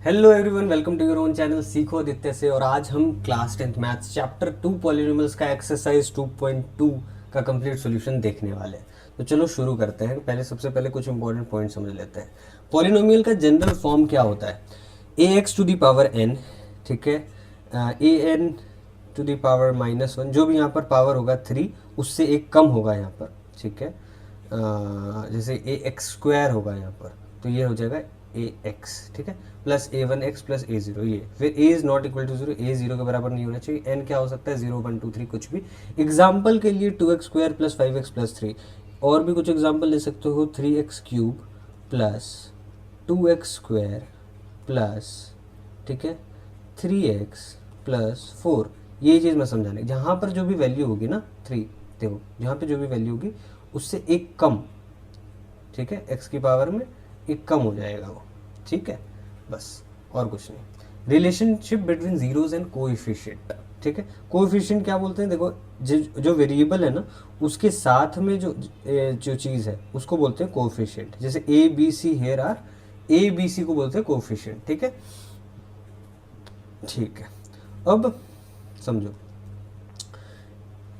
Hello everyone, welcome to your own channel सीखो आदित्य से। और आज हम class 10th maths chapter 2 polynomials का एक्सरसाइज 2.2 का कंप्लीट सॉल्यूशन देखने वाले हैं। तो चलो शुरू करते हैं। सबसे पहले कुछ इंपॉर्टेंट पॉइंट समझ लेते हैं। पॉलिनोमियल का जनरल फॉर्म क्या होता है? A X to the power N, ठीक है, A N to the power -1, जो भी यहाँ पर पावर होगा 3 उससे एक कम होगा यहाँ पर, ठीक है। जैसे ए एक्स स्क्वायर होगा यहाँ पर, तो ये हो जाएगा ए एक्स, ठीक है, plus A one X plus A zero. ये फिर A is not equal to zero, A zero के बराबर नहीं होना चाहिए। एन क्या हो सकता है? 0 1 2 3 कुछ भी। एग्जाम्पल के लिए 2x square plus 5x plus 3। और भी कुछ एग्जाम्पल ले सकते हो, 3x cube plus 2x square plus, ठीक है, 3x प्लस 4। ये चीज़ मैं समझाने, जहाँ पर जो भी वैल्यू होगी ना 3, देखो जहाँ पे जो भी वैल्यू होगी उससे एक कम, ठीक है, x की पावर में एक कम हो जाएगा वो, ठीक है, बस और कुछ नहीं। Relationship between zeros and coefficient, ठीक है। कोएफिशिएंट क्या बोलते हैं? देखो जो वेरिएबल है ना उसके साथ में जो चीज़ है उसको बोलते हैं कोएफिशिएंट। जैसे A B C here are, A B C को बोलते हैं कोएफिशिएंट, ठीक है, ठीक है। अब समझो,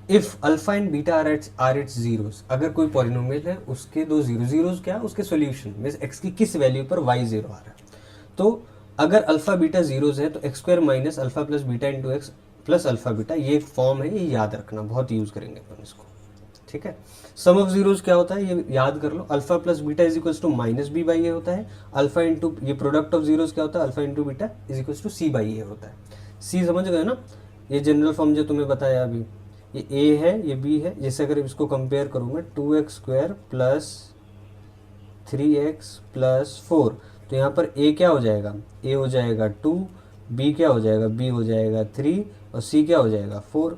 if alpha and beta are its zeros, अगर कोई पॉलिनोमियल है उसके दो जीरोस क्या, उसके सॉल्यूशन में एक्स की किस वैल्यू पर वाई जीरो आ रहा है, तो अगर अल्फा बीटा जीरोस है तो x square minus alpha plus beta into x plus alpha beta, ये फॉर्म है, ये याद रखना, बहुत यूज करेंगे अपन इसको, ठीक है। सम ऑफ जीरोस क्या होता है ये याद कर लो, alpha plus beta is equal to minus B by A होता है। अल्फा इंटू ये प्रोडक्ट ऑफ जीरोस क्या होता है? Alpha into beta is equal to C by A होता है। सी समझ गए ना? ये जनरल फॉर्म जो तुम्हें बताया अभी, ये ए है, ये बी है। जैसे अगर इसको कंपेयर करूँ मैं, 2x square plus 3x plus 4, तो यहाँ पर ए क्या हो जाएगा? ए हो जाएगा 2, बी क्या हो जाएगा? बी हो जाएगा 3, और सी क्या हो जाएगा? 4।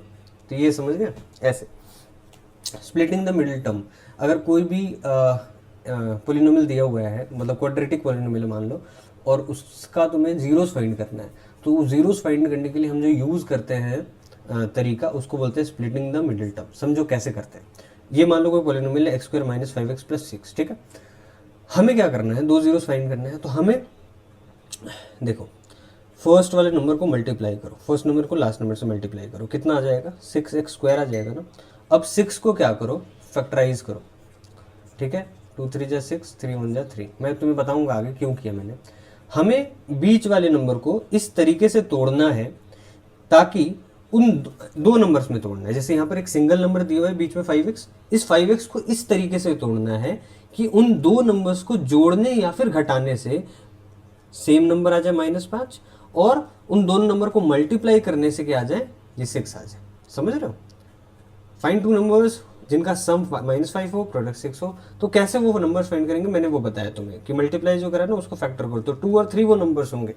तो ये समझ गए ऐसे। स्प्लिटिंग द मिडिल टर्म, अगर कोई भी पोलिनोमियल दिया हुआ है, मतलब क्वाड्रेटिक पोलिनोमियल मान लो, और उसका तुम्हें जीरोस फाइंड करना है, तो जीरोस फाइंड करने के लिए हम जो यूज़ करते हैं तरीका, उसको बोलते हैं स्प्लिटिंग द मिडिल टर्म। समझो कैसे करते हैं। ये मान लो कोई पोलिनोमियल है x square minus 5x plus 6, ठीक है। हमें क्या करना है? दो जीरोस फाइंड करना है, तो हमें देखो फर्स्ट वाले नंबर को मल्टीप्लाई करो, फर्स्ट नंबर को लास्ट नंबर से मल्टीप्लाई करो, कितना आ जाएगा? 6x स्क्वायर आ जाएगा ना। अब 6 को क्या करो? फैक्टराइज करो, ठीक है। 2 3 जा 6, 3 1 जा 3। मैं तुम्हें बताऊंगा आगे क्यों किया मैंने। हमें बीच वाले नंबर को इस तरीके से तोड़ना है ताकि उन दो नंबर्स में तोड़ना है। जैसे यहाँ पर एक सिंगल नंबर दिया हुआ है बीच में 5x, इस 5x को इस तरीके से तोड़ना है कि उन दो नंबर्स को जोड़ने या फिर घटाने से सेम नंबर आ जाए -5, और उन दोनों नंबर को मल्टीप्लाई करने से क्या आ जाए? ये 6 आ जाए। समझ रहे हो? फाइंड टू नंबर्स जिनका सम -5 हो, प्रोडक्ट 6 हो। तो कैसे वो नंबर्स फाइंड करेंगे? मैंने वो बताया तुम्हें कि मल्टीप्लाई जो करा ना उसको फैक्टर करो, तो 2 और 3 वो नंबर्स होंगे,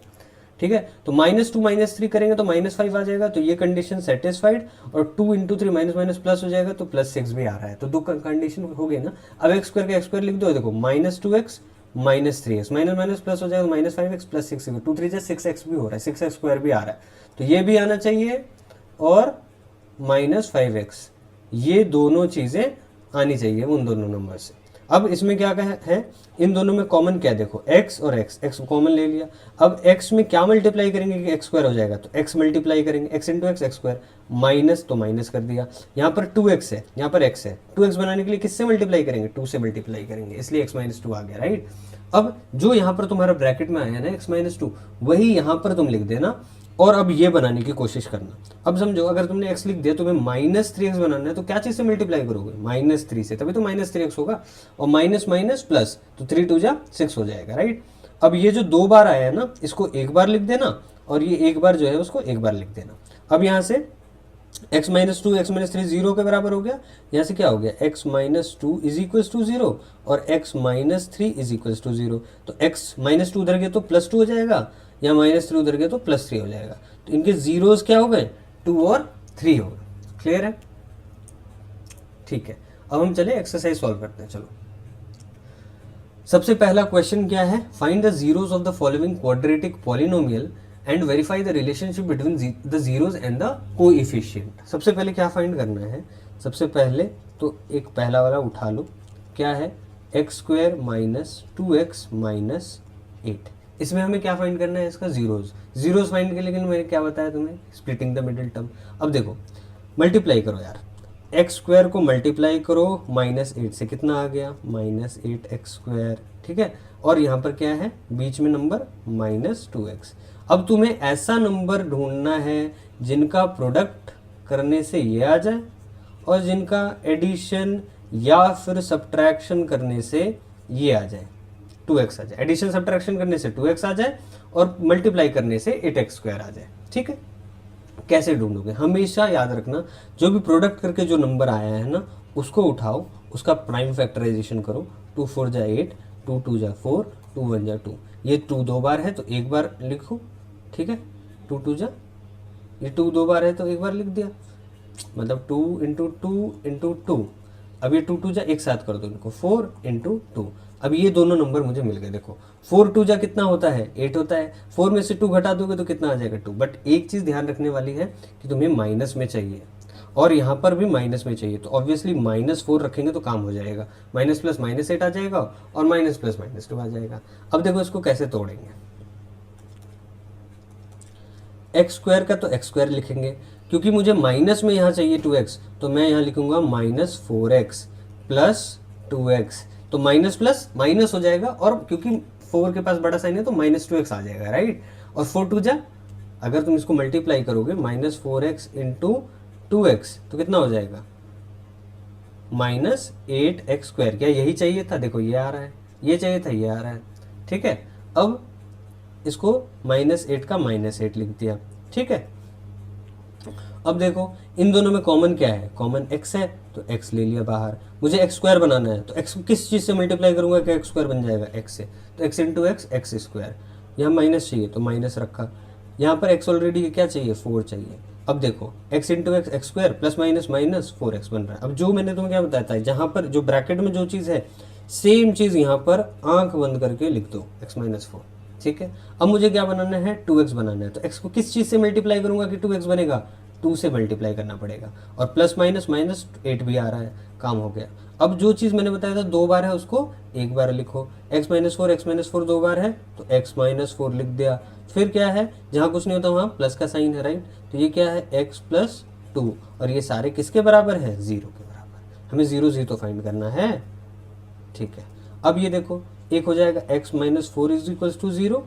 ठीक है। तो -2 -3 करेंगे तो -5 आ जाएगा, तो ये कंडीशन सेटिस्फाइड। और 2 इंटू 3 माइनस माइनस प्लस हो जाएगा, तो +6 भी आ रहा है, तो दो कंडीशन हो गई ना। अब एक्स स्क्वायर का एक्स स्क्वायर लिख दो, देखो -2x -3x, minus minus plus हो जाएगा, -5x प्लस 6, 2 3 6x भी हो रहा है, 6x स्क्वायर भी आ रहा है, तो ये भी आना चाहिए, और -5x, ये दोनों चीज़ें आनी चाहिए उन दोनों नंबर से। अब इसमें क्या है? इन दोनों में कॉमन क्या है? देखो x और x कॉमन ले लिया। अब x में क्या मल्टीप्लाई करेंगे कि x स्क्वायर हो जाएगा? तो x मल्टीप्लाई करेंगे, x into x square, minus तो माइनस कर दिया। यहाँ पर 2x है, यहाँ पर x है, 2x बनाने के लिए किससे मल्टीप्लाई करेंगे? 2 से मल्टीप्लाई करेंगे, इसलिए x माइनस 2 आ गया, राइट। अब जो यहाँ पर तुम्हारा ब्रैकेट में आया ना x माइनस 2, वही यहाँ पर तुम लिख देना, और अब ये बनाने की कोशिश करना। अब समझो, अगर तुमने x लिख दिया, तुम्हें -3x बनाना है, तो क्या चीज़ से मल्टीप्लाई करोगे? -3 से, तभी तो -3x होगा, और माइनस माइनस प्लस, तो 3 2 जा 6 हो जाएगा, राइट। अब ये जो 2 बार आया है ना, इसको एक बार लिख देना, और ये एक बार जो है उसको एक बार लिख देना। अब यहाँ से x minus 2 x minus 3 zero के बराबर हो गया। यहाँ से क्या हो गया? x minus 2 is equal to 0, और x minus 3 is equal to 0। तो x माइनस 2 उधर गया तो +2 हो जाएगा, या -3 उधर गया तो +3 हो जाएगा। तो इनके जीरोस क्या हो गए? 2 और 3 हो गए। क्लियर है? ठीक है। अब हम चले एक्सरसाइज सॉल्व करते हैं। चलो, सबसे पहला क्वेश्चन क्या है? Find the zeros of the following quadratic polynomial and verify the relationship between the zeros and the coefficient. सबसे पहले क्या फाइंड करना है? सबसे पहले तो एक पहला वाला उठा लो, क्या है? x square minus 2x minus 8। इसमें हमें क्या फाइंड करना है, इसका जीरोज फाइंड कर, लेकिन मैंने क्या बताया तुम्हें, स्प्लिटिंग द मिडिल टर्म। अब देखो मल्टीप्लाई करो यार, एक्स स्क्वायर को मल्टीप्लाई करो -8 से, कितना आ गया -8x², ठीक है। और यहाँ पर क्या है बीच में नंबर -2x। अब तुम्हें ऐसा नंबर ढूंढना है जिनका प्रोडक्ट करने से ये आ जाए और जिनका एडिशन या फिर सब्ट्रैक्शन करने से ये आ जाए, 2x आ जाए। एडिशन सब्ट्रैक्शन करने से 2x आ जाए और मल्टीप्लाई करने से 8x² आ जाए, ठीक है। कैसे ढूंढोगे, हमेशा याद रखना, जो भी प्रोडक्ट करके जो नंबर आया है ना, उसको उठाओ, उसका प्राइम फैक्टराइजेशन करो। 2 4 जा 8, 2 2 जा 4, 2 1 जा 2। ये 2 दो बार है तो एक बार लिखो, ठीक है। 2 2 जा, ये 2 दो बार है तो एक बार लिख दिया, मतलब 2 × 2 × 2। अब ये 2 2 जा एक साथ कर दो इनको, 4 × 2। अब ये दोनों नंबर मुझे मिल गए। देखो 4 2 जा कितना होता है, 8 होता है। 4 में से 2 घटा दोगे तो कितना आ जाएगा, 2। बट एक चीज़ ध्यान रखने वाली है कि तुम्हें माइनस में चाहिए और यहाँ पर भी माइनस में चाहिए, तो ऑब्वियसली -4 रखेंगे तो काम हो जाएगा। माइनस प्लस -8 आ जाएगा और माइनस प्लस -2 आ जाएगा। अब देखो इसको कैसे तोड़ेंगे, x² का तो x² लिखेंगे, क्योंकि मुझे माइनस में यहाँ चाहिए 2x, तो मैं यहाँ लिखूंगा -4x + 2x। तो माइनस प्लस माइनस हो जाएगा, और क्योंकि 4 के पास बड़ा साइन है तो -2x आ जाएगा, राइट। और 4 2 जा, अगर तुम इसको मल्टीप्लाई करोगे -4x × 2x तो कितना हो जाएगा -8x²। क्या यही चाहिए था, देखो ये आ रहा है, ये चाहिए था, ये आ रहा है, ठीक है। अब इसको -8 का -8 लिख दिया, ठीक है। अब देखो इन दोनों में कॉमन क्या है, कॉमन x है, तो x ले लिया बाहर। मुझे x² बनाना है तो x को किस चीज़ से मल्टीप्लाई करूंगा कि x² बन जाएगा, x से, तो x × x x²। यहाँ माइनस चाहिए तो माइनस रखा, यहाँ पर x ऑलरेडी क्या चाहिए, 4 चाहिए। अब देखो x × x x² ± -4x बन रहा है। अब जो मैंने तुम्हें क्या बताया था, जहाँ पर जो ब्रैकेट में जो चीज़ है सेम चीज़ यहाँ पर आंख बंद करके लिख दो, x - 4, ठीक है। अब मुझे क्या बनाना है, 2x बनाना है, तो x को किस चीज़ से मल्टीप्लाई करूंगा कि 2x बनेगा, 2 से मल्टीप्लाई करना पड़ेगा। और प्लस माइनस -8 भी आ रहा है, काम हो गया। अब जो चीज़ मैंने बताया था 2 बार है उसको एक बार लिखो, x - 4 2 बार है तो x - 4 लिख दिया। फिर क्या है, जहाँ कुछ नहीं होता वहाँ प्लस का साइन है, राइट। तो ये क्या है, x + 2, और ये सारे किसके बराबर हैं, 0 के बराबर। हमें 0 ही तो फाइंड करना है, ठीक है। अब ये देखो एक हो जाएगा x - 4 = 0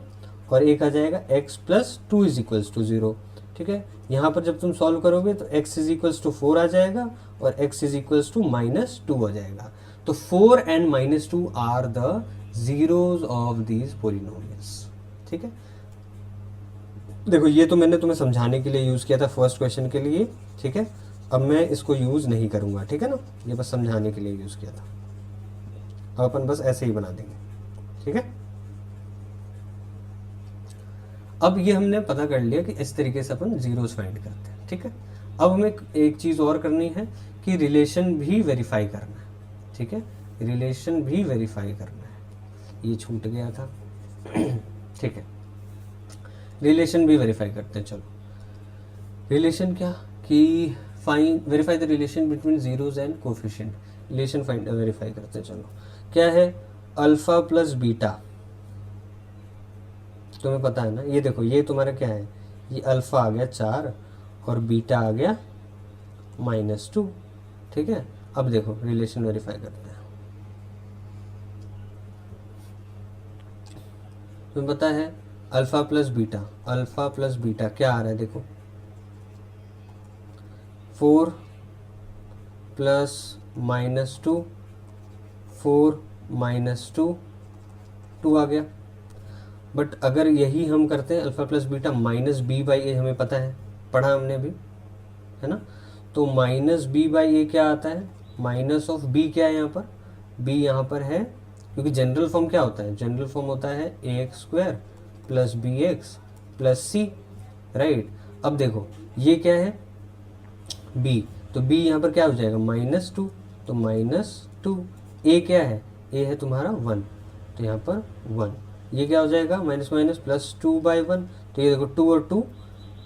और एक आ जाएगा x + 2 = 0, ठीक है। यहाँ पर जब तुम सॉल्व करोगे तो x = 4 आ जाएगा और x = -2 हो जाएगा। तो 4 and -2 are the zeros of these polynomials, ठीक है। देखो ये तो मैंने तुम्हें समझाने के लिए यूज़ किया था फर्स्ट क्वेश्चन के लिए, ठीक है। अब मैं इसको यूज़ नहीं करूँगा, ठीक है ना, ये बस समझाने के लिए यूज़ किया था। अब अपन बस ऐसे ही बना देंगे, ठीक है। अब ये हमने पता कर लिया कि इस तरीके से अपन जीरोस फाइंड करते हैं, ठीक है। अब हमें एक चीज़ और करनी है कि रिलेशन भी वेरीफाई करना है, ठीक है। रिलेशन भी वेरीफाई करना है, ये छूट गया था ठीक है। रिलेशन भी वेरीफाई करते हैं, चलो। रिलेशन क्या कि verify the relation between zeros and coefficient. Relation verify करते हैं, चलो। क्या है, अल्फा प्लस बीटा, तुम्हें पता है ना। ये देखो ये तुम्हारा क्या है, ये अल्फा आ गया 4 और बीटा आ गया -2, ठीक है। अब देखो रिलेशन वेरीफाई करते हैं। तुम्हें पता है अल्फा प्लस बीटा क्या आ रहा है, देखो 4 + -2, 4 -2, 2 आ गया। बट अगर यही हम करते हैं अल्फा प्लस बीटा -b/a, हमें पता है, पढ़ा हमने अभी, है ना। तो -b/a क्या आता है, माइनस ऑफ b क्या है यहाँ पर, b यहाँ पर है, क्योंकि जनरल फॉर्म क्या होता है, जनरल फॉर्म होता है ax² + bx + c, राइट। अब देखो ये क्या है, b, तो b यहाँ पर क्या हो जाएगा -2, तो -2। a क्या है, a है तुम्हारा 1, तो यहाँ पर 1। ये क्या हो जाएगा, माइनस +2/1, तो ये देखो 2 और 2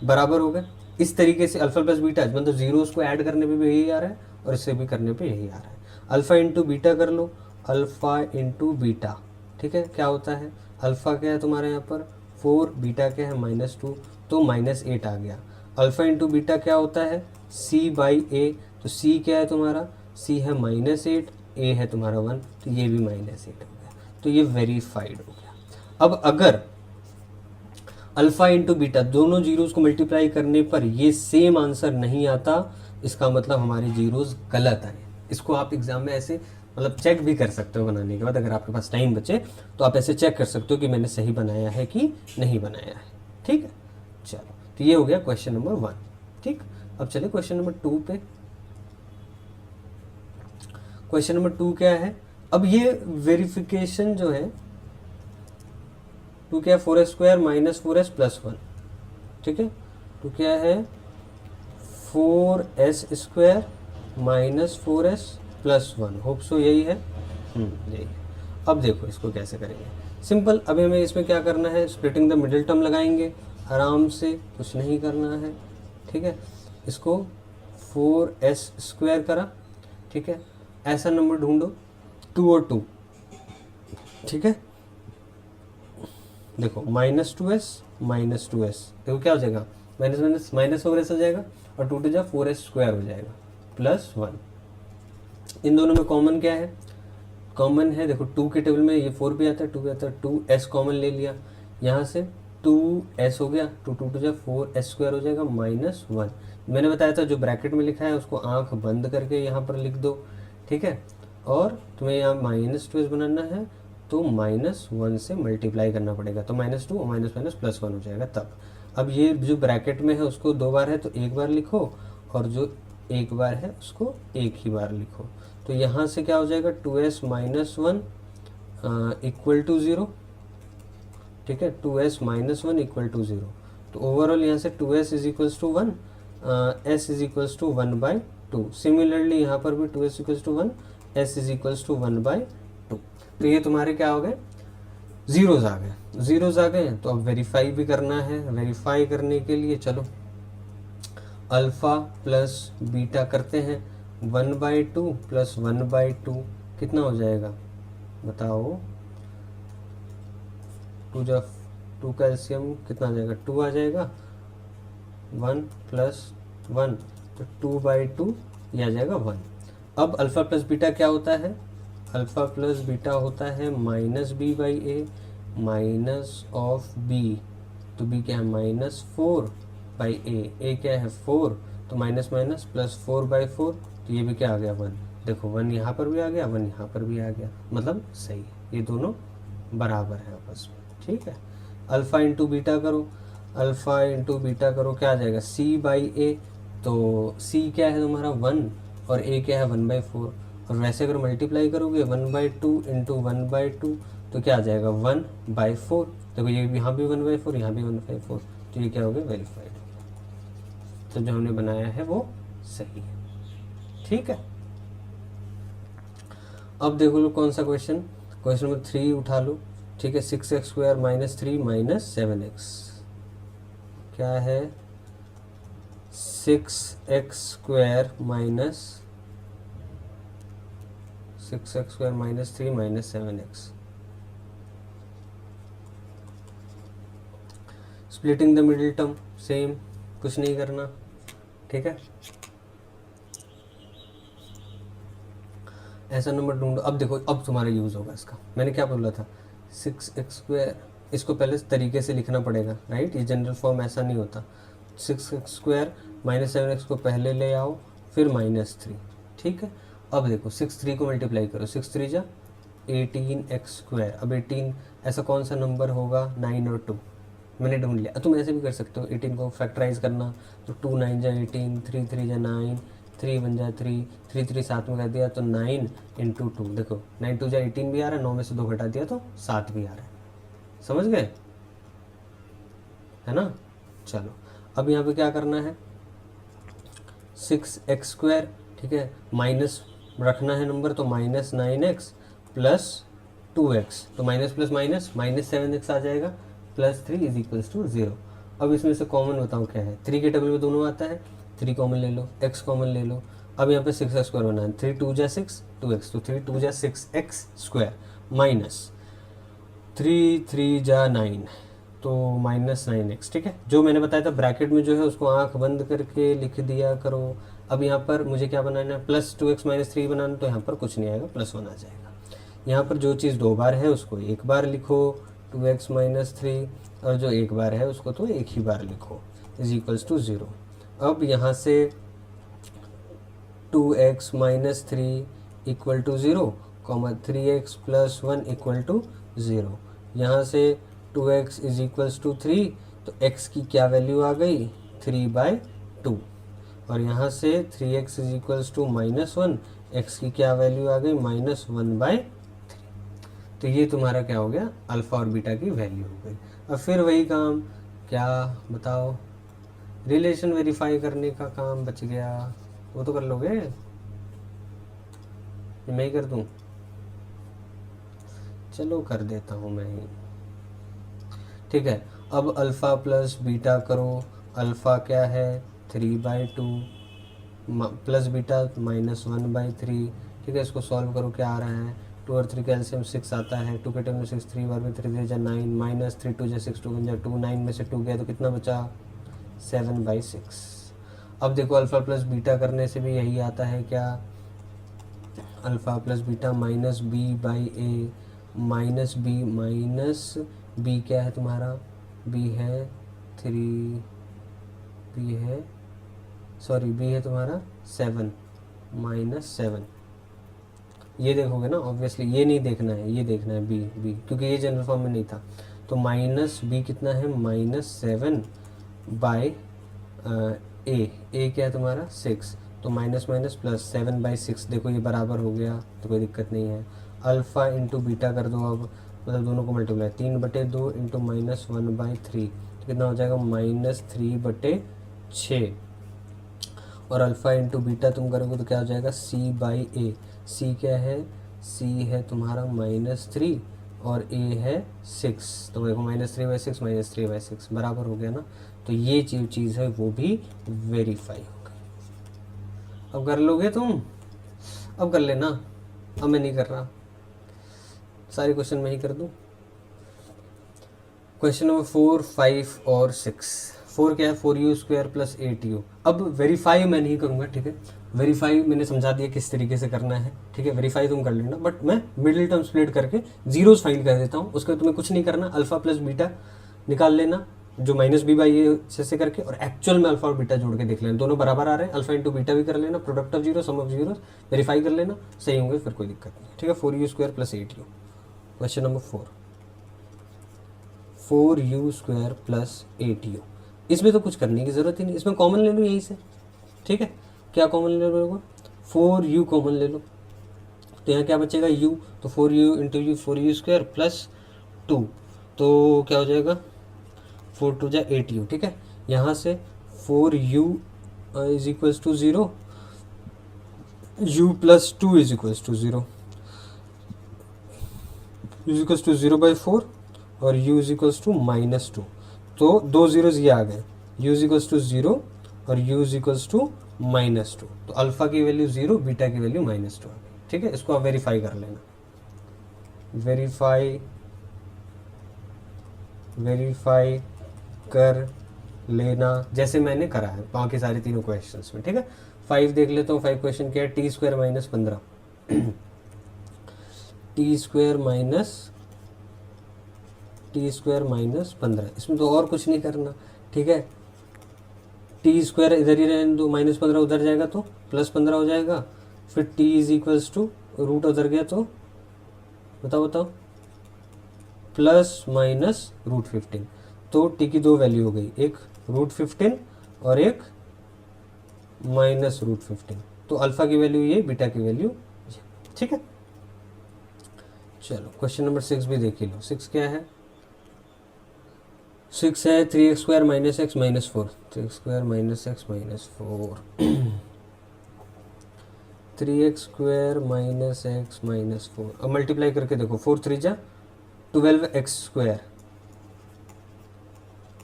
बराबर हो गए। इस तरीके से अल्फा प्लस बीटा, मतलब जीरोस को ऐड करने पे भी यही आ रहा है और इससे भी करने पे यही आ रहा है। अल्फा इंटू बीटा कर लो, अल्फा इंटू बीटा, ठीक है। क्या होता है, अल्फ़ा क्या है तुम्हारे यहाँ पर 4, बीटा क्या है -2, तो -8 आ गया। अल्फ़ा इंटू बीटा क्या होता है C/A, तो C क्या है तुम्हारा, C है -8, A है तुम्हारा 1, तो ये भी -8 हो गया, तो ये वेरीफाइड हो गया। अब अगर अल्फ़ा इंटू बीटा दोनों जीरोज़ को मल्टीप्लाई करने पर ये सेम आंसर नहीं आता, इसका मतलब हमारे जीरोज़ गलत आए। इसको आप एग्जाम में ऐसे मतलब चेक भी कर सकते हो बनाने के बाद, अगर आपके पास टाइम बचे तो आप ऐसे चेक कर सकते हो कि मैंने सही बनाया है कि नहीं बनाया है। ठीक है, चलो, तो ये हो गया क्वेश्चन नंबर 1। ठीक, अब चलिए क्वेश्चन नंबर 2 पे। क्वेश्चन नंबर 2 क्या है, अब ये वेरिफिकेशन जो है 2 क्या है 4s² - 4s + 1। ठीक है, तो क्या है 4s² - 4s + 1, होप सो यही है। यही है। अब देखो इसको कैसे करेंगे, सिंपल। अभी हमें इसमें क्या करना है, स्प्लिटिंग द मिडिल टर्म लगाएंगे आराम से, कुछ नहीं करना है। ठीक है, इसको 4s² करा। ठीक है, ऐसा नंबर ढूंढो 2 और 2। ठीक है, देखो -2s देखो क्या हो जाएगा, माइनस माइनस माइनस 4s हो जाएगा, और 2 टू जा 4s² हो जाएगा +1। इन दोनों में कॉमन क्या है, कॉमन है देखो 2 के टेबल में ये 4 भी आता है, 2 भी आता है, 2s कॉमन ले लिया, यहाँ से 2s हो गया, 2 टू जा 4s² हो जाएगा -1। मैंने बताया था जो ब्रैकेट में लिखा है उसको आंख बंद करके यहाँ पर लिख दो। ठीक है, और तुम्हें यहाँ -2s बनाना है तो -1 से मल्टीप्लाई करना पड़ेगा, तो -2 और माइनस +1 हो जाएगा तब। अब ये जो ब्रैकेट में है उसको 2 बार है तो 1 बार लिखो, और जो 1 बार है उसको 1 ही बार लिखो। तो यहाँ से क्या हो जाएगा 2s - 1 = 0। ठीक है, 2s - 1 = 0। तो ओवरऑल यहाँ से 2s = 1, s = 1/2। सिमिलरली यहाँ पर भी 2s = 1, s = 1/2। तो ये तुम्हारे क्या हो गए, जीरोज आ गए। जीरोज आ गए तो अब वेरीफाई भी करना है। वेरीफाई करने के लिए चलो अल्फ़ा प्लस बीटा करते हैं, 1/2 + 1/2 कितना हो जाएगा बताओ, 2 जा 2 का एलसीएम कितना आ जाएगा, 2 आ जाएगा, 1 + 1 तो 2/2 ये आ जाएगा 1। अब अल्फ़ा प्लस बीटा क्या होता है, अल्फ़ा प्लस बीटा होता है -b/a -b, तो b क्या है -4/a, a क्या है 4, तो माइनस माइनस +4/4, तो ये भी क्या आ गया 1। देखो 1 यहाँ पर भी आ गया, 1 यहाँ पर भी आ गया, मतलब सही है, ये दोनों बराबर है आपस में। ठीक है, अल्फ़ा इंटू बीटा करो, अल्फ़ा इंटू बीटा करो क्या आ जाएगा c/a, तो c क्या है तुम्हारा 1 और a क्या है 1/4, और वैसे अगर मल्टीप्लाई करोगे 1/2 इंटू 1/2 तो क्या आ जाएगा 1/4। देखो ये यहाँ भी 1/4, यहाँ भी 1/4, तो ये क्या हो गया वेरीफाइड। तो जो हमने बनाया है वो सही है। ठीक है, अब देखो लो कौन सा क्वेश्चन, क्वेश्चन नंबर 3 उठा लो। ठीक है, 6x² - 3 - 7x क्या है, 6x² - 3 - 7x। Splitting the middle term, same, कुछ नहीं करना। ठीक है, ऐसा नंबर ढूंढो। अब देखो अब तुम्हारा यूज़ होगा इसका, मैंने क्या बोला था 6x², इसको पहले इस तरीके से लिखना पड़ेगा, राइट, ये जनरल फॉर्म ऐसा नहीं होता। 6x² - 7x को पहले ले आओ, फिर -3। ठीक है, अब देखो 6 3 को मल्टीप्लाई करो, 6 3 जा 18x²। अब 18 ऐसा कौन सा नंबर होगा, 9 और 2 मैंने ढूंढ लिया। तुम ऐसे भी कर सकते हो, 18 को फैक्टराइज करना, तो 2 9 जा 18, 3 3 जा 9, 3 1 जा 3, 3 3 साथ में कर दिया तो 9 × 2, देखो 9 2 जा 18 भी आ रहा है, 9 में से 2 घटा दिया तो 7 भी आ रहा है। समझ गए, है ना। चलो अब यहाँ पे क्या करना है, 6x², ठीक है, माइनस रखना है नंबर, तो -9x + 2x, तो माइनस प्लस माइनस -7x आ जाएगा, +3 = 0। अब इसमें से कॉमन बताओ क्या है, 3 के टेबल में दोनों आता है, 3 कॉमन ले लो, x कॉमन ले लो। अब यहाँ पे 6x² बना है, 3 2 जा 6 2x, तो 3 2 जा 6x² माइनस 3×3 = 9, तो -9x, ठीक है। जो मैंने बताया था ब्रैकेट में जो है उसको आंख बंद करके लिख दिया करो। अब यहाँ पर मुझे क्या बनाना है, +2x - 3 बनाना, तो यहाँ पर कुछ नहीं आएगा, +1 आ जाएगा। यहाँ पर जो चीज़ 2 बार है उसको एक बार लिखो, 2x - 3, और जो एक बार है उसको तो एक ही बार लिखो, = 0। अब यहाँ से 2x - 3 = 0, 3x + 1 = 0। यहाँ से 2x = 3, तो x की क्या वैल्यू आ गई, 3/2। और यहाँ से 3x = -1, x की क्या वैल्यू आ गई, -1/3। तो ये तुम्हारा क्या हो गया, अल्फ़ा और बीटा की वैल्यू हो गई। अब फिर वही काम, क्या बताओ, रिलेशन वेरीफाई करने का काम बच गया, वो तो कर लोगे, मैं ही कर दूं, चलो कर देता हूँ मैं ही, ठीक है। अब अल्फ़ा प्लस बीटा करो, अल्फ़ा क्या है 3/2 प्लस बीटा -1/3, ठीक है। इसको सॉल्व करो, क्या आ रहा है, 2 और 3 का एलसीएम 6 आता है, 2 के टर्म में 6, 3 बार में 3 3 9, -3 2 6 2 1 2, 9 में से 2 गया तो कितना बचा, 7/6। अब देखो अल्फ़ा प्लस बीटा करने से भी यही आता है, क्या, alpha plus beta -b/a, -b क्या है तुम्हारा, b है 3, b है तुम्हारा 7 -7। ये देखोगे ना, ऑब्वियसली ये नहीं देखना है, ये देखना है b, क्योंकि ये जनरल फॉर्म में नहीं था। तो -b कितना है, -7/a क्या है तुम्हारा 6, तो माइनस माइनस प्लस 7/6, देखो ये बराबर हो गया, तो कोई दिक्कत नहीं है। अल्फ़ा इंटू बीटा कर दो, अब मतलब दोनों को मल्टीप्लाई, 3/2 इंटू -1/3, तो कितना हो जाएगा, -3/6। और अल्फ़ा इंटू बीटा तुम करोगे तो क्या हो जाएगा, c/a। c क्या है, c है तुम्हारा -3 और a है 6, तो देखो -3/6 -3/6 बराबर हो गया ना। तो ये चीज़ है वो भी वेरीफाई हो गई। अब कर लोगे तुम, अब कर लेना, अब मैं नहीं कर रहा, सारे क्वेश्चन मैं ही कर दूं। क्वेश्चन नंबर 4, 5 और 6। 4 क्या है, 4u² + 8u। अब वेरीफाई मैं नहीं करूँगा, ठीक है। वेरीफाई मैंने समझा दिया किस तरीके से करना है, ठीक है। वेरीफाई तुम कर लेना, बट मैं मिडिल टर्म स्प्लिट करके जीरोस फाइंड कर देता हूँ। उसके तुम्हें कुछ नहीं करना, अल्फ़ा प्लस बीटा निकाल लेना, जो -b/a से करके, और एक्चुअल में अल्फा और बीटा जोड़ के देख लेना, दोनों बराबर आ रहे हैं, अल्फा इंटू बीटा भी कर लेना, product of zero, sum of zero verify कर लेना, सही होंगे फिर कोई दिक्कत नहीं, ठीक है। 4u² + 8u। Question number 4u² + 8u। इसमें तो कुछ करने की ज़रूरत ही नहीं, इसमें कॉमन ले लो यहीं से, ठीक है। क्या कॉमन ले लो, 4u कॉमन ले लो, तो यहाँ क्या बचेगा u, तो 4u इंटू यू 4u² + 2, तो क्या हो जाएगा 4 2 जा 8u, ठीक है। यहाँ से 4u = 0, u + 2 = 0, u = 0/4 और u = -2, तो दो जीरोज ये आ गए, u = 0 और u = -2, तो अल्फ़ा की वैल्यू 0, बीटा की वैल्यू -2 आ गई, ठीक है। इसको आप वेरीफाई कर लेना, वेरीफाई कर लेना जैसे मैंने करा है बाकी सारे तीनों क्वेश्चंस में, ठीक है। 5 देख लेता हूँ, 5 क्वेश्चन क्या है, t² - 15 t² - 15, इसमें तो और कुछ नहीं करना, ठीक है। t² इधर ही रहने दो, -15 उधर जाएगा तो +15 हो जाएगा, फिर t = रूट उधर गया तो बताओ ±√15, तो t की दो वैल्यू हो गई, एक √15 और एक -√15, तो अल्फ़ा की वैल्यू ये, बीटा की वैल्यू ये, ठीक है। चलो क्वेश्चन नंबर 6 भी देख ही लो। 6 क्या है, 6 है 3x² - x - 4, 3x² - x - 4 3x² - x - 4, अब मल्टीप्लाई करके देखो, 4 3 जा 12x²,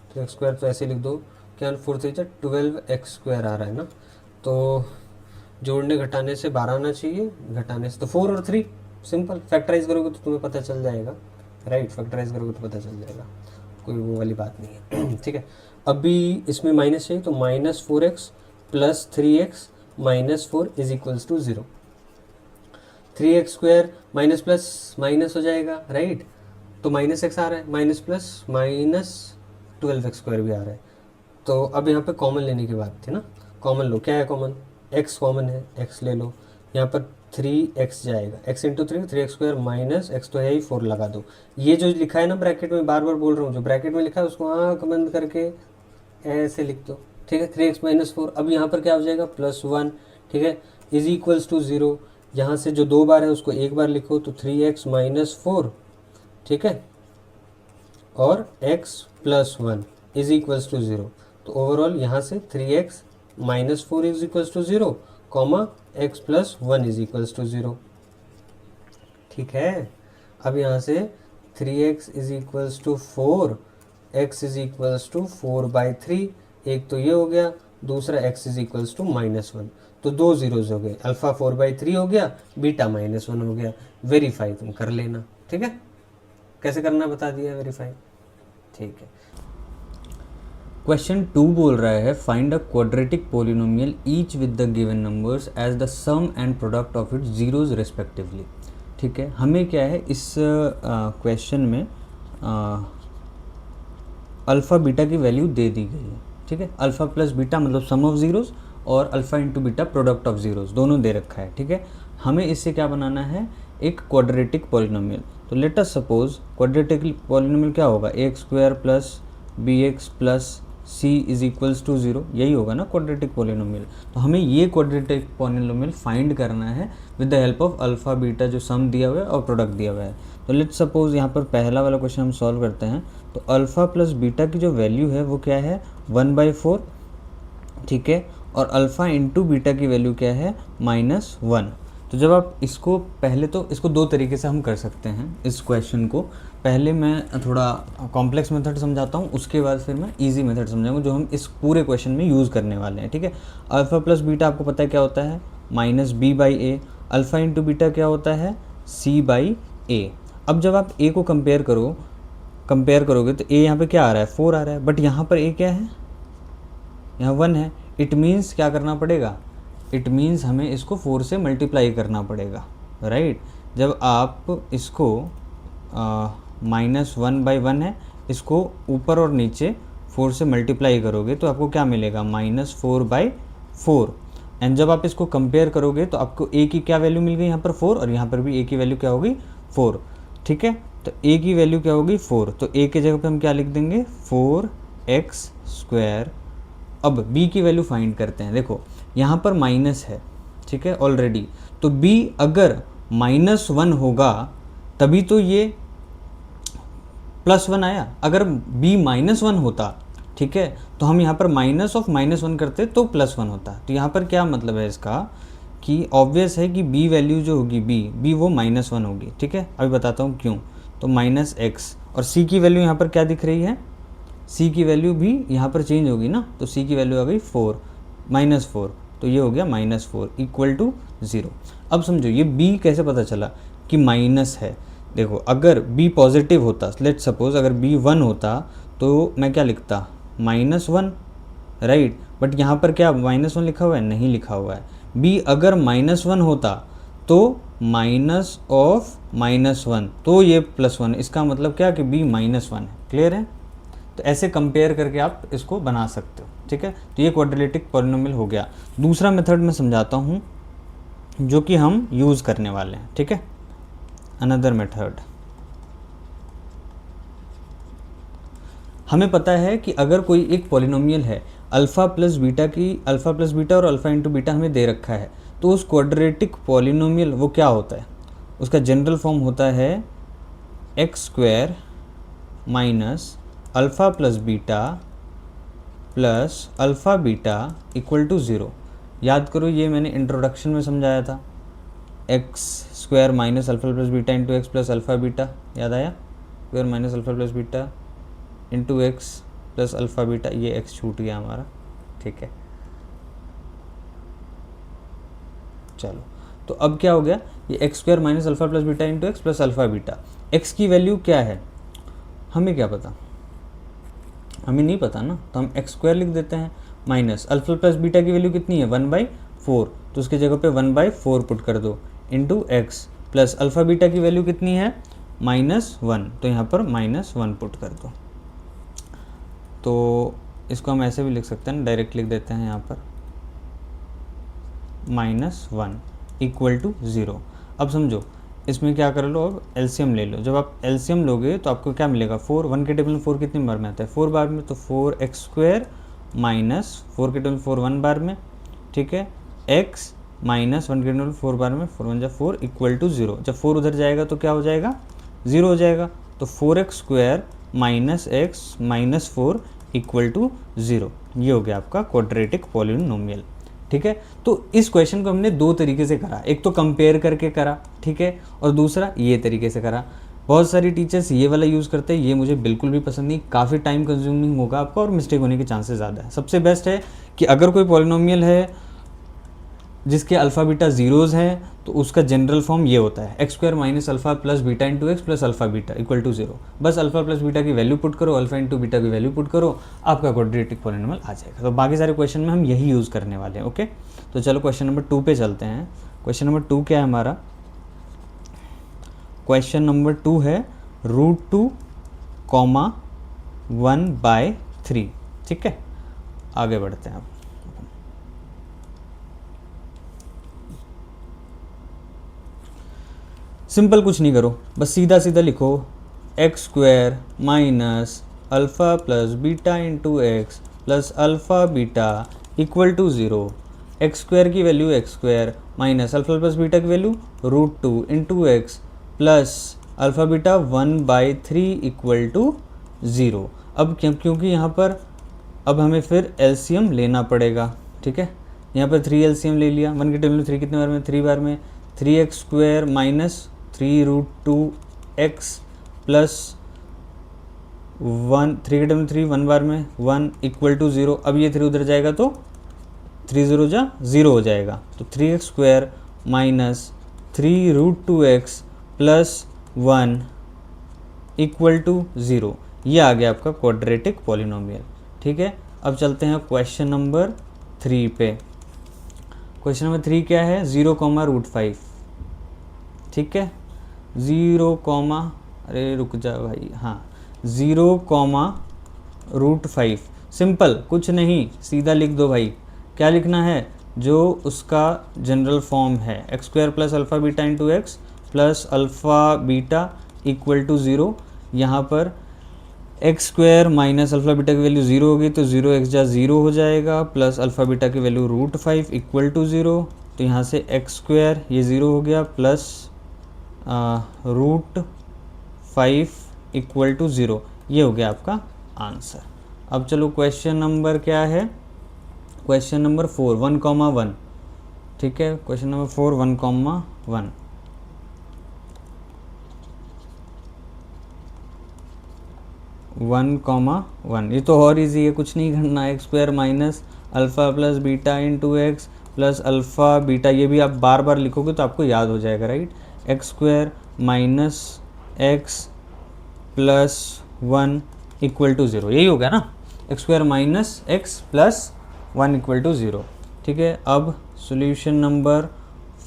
तो x² तो ऐसे लिख दो, क्या 4 3 जा 12x² आ रहा है ना, तो जोड़ने घटाने से 12 आना चाहिए, घटाने से तो 4 और 3, सिंपल फैक्टराइज करोगे तो तुम्हें पता चल जाएगा, राइट, फैक्टराइज करोगे तो पता चल जाएगा, कोई वो वाली बात नहीं है। ठीक है, अभी इसमें माइनस चाहिए तो -4x plus 3x minus 4 is equals to 0। 3x square minus plus minus हो जाएगा, राइट, तो माइनस एक्स आ रहा है, minus plus minus 12x square भी आ रहा है। तो अब यहाँ पे कॉमन लेने की बात थी ना, कॉमन लो, क्या है कॉमन, x कॉमन है, x ले लो, यहाँ पर 3x जाएगा, x into 3x square minus x तो है ही 4 लगा दो। ये जो लिखा है ना ब्रैकेट में, बार बार बोल रहा हूँ, जो ब्रैकेट में लिखा है उसको आँख बंद करके ऐसे लिख दो। ठीक है, 3x माइनस 4, अब यहाँ पर क्या हो जाएगा +1। ठीक है, इज इक्वल्स टू 0, यहाँ से जो 2 बार है उसको एक बार लिखो तो 3x माइनस 4, ठीक है, और x plus 1 is equals to 0। तो ओवरऑल यहाँ से 3x minus 4 is equals to 0, comma x plus 1 is equals to 0। ठीक है, अब यहाँ से 3x is equals to 4, x is equals to 4/3, एक तो ये हो गया, दूसरा x इज इक्वल्स टू -1, तो 2 जीरोज हो गए, अल्फा 4/3 हो गया, बीटा -1 हो गया। वेरीफाई तुम कर लेना। ठीक है, कैसे करना बता दिया वेरीफाई। ठीक है, क्वेश्चन 2 बोल रहा है find a quadratic polynomial each with the given numbers as the sum and product of its zeros respectively. ठीक है, हमें क्या है इस क्वेश्चन में अल्फ़ा बीटा की वैल्यू दे दी गई है। ठीक है, अल्फ़ा प्लस बीटा मतलब सम ऑफ ज़ीरोज़ और alpha into beta product of zeros, दोनों दे रखा है। ठीक है, हमें इससे क्या बनाना है, एक क्वाड्रेटिक पॉलिनोमियल। तो let us suppose quadratic polynomial क्या होगा, a² plus bx plus c is equals to 0, यही होगा ना क्वाड्रेटिक पॉलिनोमियल। तो हमें ये क्वाड्रेटिक पॉलिनोमियल फाइंड करना है with the help of alpha beta, जो सम दिया हुआ है और प्रोडक्ट दिया हुआ है। तो लेट्स सपोज यहाँ पर पहला वाला क्वेश्चन हम सॉल्व करते हैं। तो अल्फ़ा प्लस बीटा की जो वैल्यू है वो क्या है, 1/4। ठीक है, और अल्फ़ा इंटू बीटा की वैल्यू क्या है, -1। तो जब आप इसको पहले, तो इसको दो तरीके से हम कर सकते हैं इस क्वेश्चन को। पहले मैं थोड़ा कॉम्प्लेक्स मेथड समझाता हूँ, उसके बाद फिर मैं इजी मेथड समझाऊंगा जो हम इस पूरे क्वेश्चन में यूज़ करने वाले हैं। ठीक है, अल्फ़ा प्लस बीटा आपको पता है क्या होता है, -b/a। अल्फ़ा इंटू बीटा क्या होता है, c/a। अब जब आप a को कंपेयर करोगे तो a यहाँ पे क्या आ रहा है, 4 आ रहा है, बट यहाँ पर a क्या है, यहाँ 1 है। इट मीन्स क्या करना पड़ेगा, इट मीन्स हमें इसको 4 से मल्टीप्लाई करना पड़ेगा, राइट। जब आप इसको -1/1 है, इसको ऊपर और नीचे 4 से मल्टीप्लाई करोगे तो आपको क्या मिलेगा, -4/4। एंड जब आप इसको कंपेयर करोगे तो आपको a की क्या वैल्यू मिल गई, यहाँ पर 4, और यहाँ पर भी a की वैल्यू क्या होगी, 4। ठीक है, तो a की वैल्यू क्या होगी, 4। तो a के जगह पे हम क्या लिख देंगे, 4x²। अब b की वैल्यू फाइंड करते हैं। देखो यहाँ पर माइनस है, ठीक है ऑलरेडी, तो b अगर -1 होगा तभी तो ये +1 आया। अगर b -1 होता, ठीक है, तो हम यहाँ पर -1 करते तो +1 होता। तो यहाँ पर क्या मतलब है इसका, कि ऑब्वियस है कि b वैल्यू जो होगी b वो -1 होगी। ठीक है, अभी बताता हूँ क्यों। तो -x, और c की वैल्यू यहाँ पर क्या दिख रही है, c की वैल्यू भी यहाँ पर चेंज होगी ना, तो c की वैल्यू आ गई 4, -4, तो ये हो गया -4 इक्वल टू 0। अब समझो ये b कैसे पता चला कि माइनस है। देखो अगर b पॉजिटिव होता, लेट सपोज अगर b 1 होता तो मैं क्या लिखता, -1, राइट, बट यहाँ पर क्या -1 लिखा हुआ है, नहीं लिखा हुआ है। b अगर -1 होता तो -1, तो ये +1, इसका मतलब क्या कि b -1 है। क्लियर है, तो ऐसे कंपेयर करके आप इसको बना सकते हो। ठीक है, तो ये क्वाड्रेटिक पॉलिनोमियल हो गया। दूसरा मेथड मैं समझाता हूँ जो कि हम यूज़ करने वाले हैं। ठीक है, अनदर मेथड। हमें पता है कि अगर कोई एक पॉलिनोमियल है, अल्फ़ा प्लस बीटा और अल्फ़ा इंटू बीटा हमें दे रखा है, तो उस क्वाड्रेटिक पॉलिनोमियल वो क्या होता है, उसका जनरल फॉर्म होता है x² minus alpha plus alpha beta equal to 0। याद करो ये मैंने इंट्रोडक्शन में समझाया था, x² minus alpha plus beta into x plus alpha beta, याद आया, square minus alpha plus beta into x plus alpha beta, ये x छूट गया हमारा। ठीक है, चलो, तो अब क्या हो गया ये x square minus alpha plus beta into x plus alpha beta. X की वैल्यू क्या है हमें क्या पता, हमें नहीं पता ना, तो हम एक्स स्क्वायर लिख देते हैं माइनस अल्फा प्लस बीटा की वैल्यू कितनी है 1/4, तो उसकी जगह पे 1/4 पुट कर दो into x plus alpha beta की वैल्यू कितनी है -1, तो यहाँ पर -1 पुट कर दो। तो इसको हम ऐसे भी लिख सकते हैं, डायरेक्ट लिख देते हैं यहाँ पर -1 इक्वल टू 0। अब समझो इसमें क्या कर लो, अब एलसीएम ले लो। जब आप एलसीएम लोगे तो आपको क्या मिलेगा 4, 1 के टेबल में 4 कितनी बार में आता है 4 बार में, तो 4x स्क्वायर माइनस 4 के टेबल 4 1 बार में, ठीक है, x माइनस 1 के टेबल 4 बार में, 4 1 जा 4 इक्वल टू 0। जब 4 उधर जाएगा तो क्या हो जाएगा 0 हो जाएगा, तो 4x square minus x minus 4 equal to 0। ये हो गया आपका क्वाड्रेटिक पॉलिनोमियल, ठीक है। तो इस क्वेश्चन को हमने दो तरीके से करा, एक तो कंपेयर करके करा, ठीक है, और दूसरा ये तरीके से करा। बहुत सारी टीचर्स ये वाला यूज़ करते हैं, ये मुझे बिल्कुल भी पसंद नहीं, काफ़ी टाइम कंज्यूमिंग होगा आपका और मिस्टेक होने के चांसेस ज़्यादा है। सबसे बेस्ट है कि अगर कोई पॉलिनोमियल है जिसके अल्फ़ा बीटा ज़ीरोज़ हैं तो उसका जनरल फॉर्म ये होता है x square minus alpha plus beta into x plus alpha beta equal to 0। बस अल्फ़ा प्लस बीटा की वैल्यू पुट करो, अल्फ़ा इंटू बीटा की वैल्यू पुट करो, आपका क्वाड्रेटिक पॉलिनोमियल आ जाएगा। तो बाकी सारे क्वेश्चन में हम यही यूज़ करने वाले हैं, ओके। तो चलो क्वेश्चन नंबर 2 पे चलते हैं। क्वेश्चन नंबर 2 क्या है हमारा, क्वेश्चन नंबर 2 है √2, 1/3, ठीक है। आगे बढ़ते हैं अब। सिंपल कुछ नहीं करो, बस सीधा सीधा लिखो x square minus alpha plus beta into x plus alpha beta equal to 0। X square की value x square minus alpha plus beta की value √2 into x plus alpha beta 1/3 equal to 0। अब क्योंकि यहाँ पर अब हमें फिर एलसीएम लेना पड़ेगा, ठीक है। यहाँ पर 3 एलसीएम ले लिया, 1 के टेबल में 3 कितने बार में 3 बार में, 3x square minus 3√2x plus 1, 3 के टेबल में 3 1 बार में 1 इक्वल टू 0। अब ये 3 उधर जाएगा तो 3 0 जा 0 हो जाएगा, तो 3x square minus 3√2x plus 1 equal to 0। ये आ गया आपका क्वाड्रेटिक पॉलिनोमियल, ठीक है। अब चलते हैं क्वेश्चन नंबर 3 पे। क्वेश्चन नंबर 3 क्या है 0,5, ठीक है। 0, अरे रुक जा भाई, हाँ 0,5। सिंपल कुछ नहीं, सीधा लिख दो भाई। क्या लिखना है, जो उसका जनरल फॉर्म है x square plus alpha beta into x plus alpha beta equal to 0। यहाँ पर x square minus alpha beta की वैल्यू 0 होगी तो 0x जा 0 हो जाएगा, प्लस अल्फ़ा बीटा की वैल्यू √5 इक्वल टू 0। तो यहाँ से एक्स स्क्वायर ये 0 हो गया प्लस √5 इक्वल टू 0। ये हो गया आपका आंसर। अब चलो क्वेश्चन नंबर क्या है, क्वेश्चन नंबर 4 1,1, ठीक है। Question number 4 1,1। One comma one, ये तो और इजी है, कुछ नहीं करना। X square minus alpha plus beta into x plus alpha beta, ये भी आप बार बार लिखोगे तो आपको याद हो जाएगा, right. X square minus x plus 1 equal to 0, यही हो गया ना, x square minus x plus 1 equal to 0, ठीक है। अब सॉल्यूशन नंबर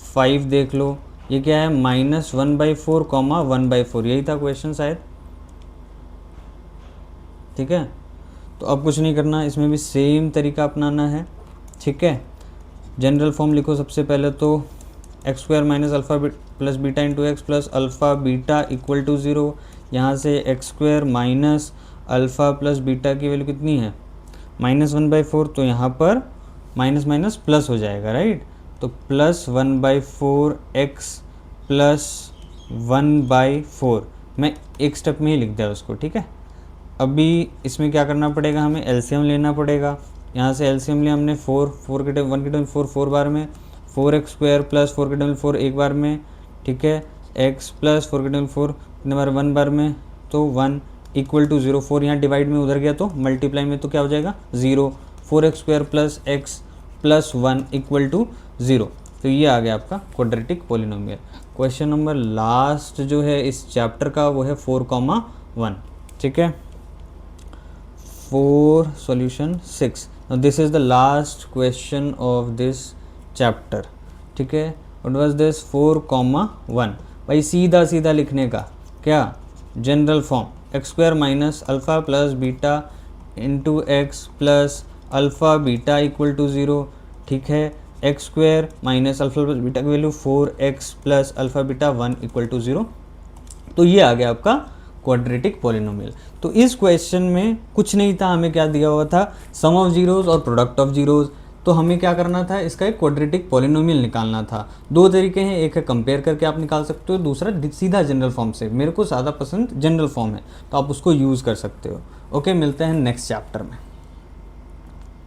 5 देख लो, ये क्या है -1/4, 1/4, यही था क्वेश्चन शायद, ठीक है। तो अब कुछ नहीं करना, इसमें भी सेम तरीका अपनाना है, ठीक है। जनरल फॉर्म लिखो सबसे पहले, तो x square minus alpha plus beta into x plus alpha beta equal to 0। यहाँ से x square minus alpha plus beta की वैल्यू कितनी है -1/4, तो यहाँ पर माइनस माइनस प्लस हो जाएगा, राइट। तो प्लस 1/4 एक्स प्लस 1/4, मैं एक स्टेप में ही लिख दिया उसको, ठीक है। अभी इसमें क्या करना पड़ेगा, हमें एलसीएम लेना पड़ेगा। यहाँ से एलसीएम लिया हमने 4 के टेबल 1 के टेबल 4 बार में, 4x स्क्वायर प्लस 4 के टेबल 4 एक बार में, ठीक है, x प्लस 4 के टेबल 4 कितने बार 1 बार में, तो 1 इक्वल टू 0। 4 यहाँ डिवाइड में उधर गया तो मल्टीप्लाई में तो क्या हो जाएगा 0। 4x square plus x plus 1 equal to 0। तो ये आ गया आपका quadratic polynomial. Question number last जो है इस चैप्टर का वो है 4,1, ठीक है। 4 solution 6। This is the last question of this chapter, ठीक है। What was this 4,1। भाई सीधा सीधा लिखने का क्या, general form x square minus alpha plus beta into x plus alpha beta equal to 0, ठीक है। X square minus alpha plus beta की value 4x plus alpha beta 1 equal to 0। तो ये आ गया आपका क्वाड्रेटिक पॉलिनोमियल। तो इस क्वेश्चन में कुछ नहीं था, हमें क्या दिया हुआ था, सम ऑफ जीरोज और प्रोडक्ट ऑफ जीरोज। तो हमें क्या करना था, इसका एक क्वाड्रेटिक पॉलिनोमियल निकालना था। दो तरीके हैं, एक है कंपेयर करके आप निकाल सकते हो, दूसरा सीधा जनरल फॉर्म से। मेरे को ज़्यादा पसंद जनरल फॉर्म है तो आप उसको यूज़ कर सकते हो। ओके, मिलते हैं नेक्स्ट चैप्टर में।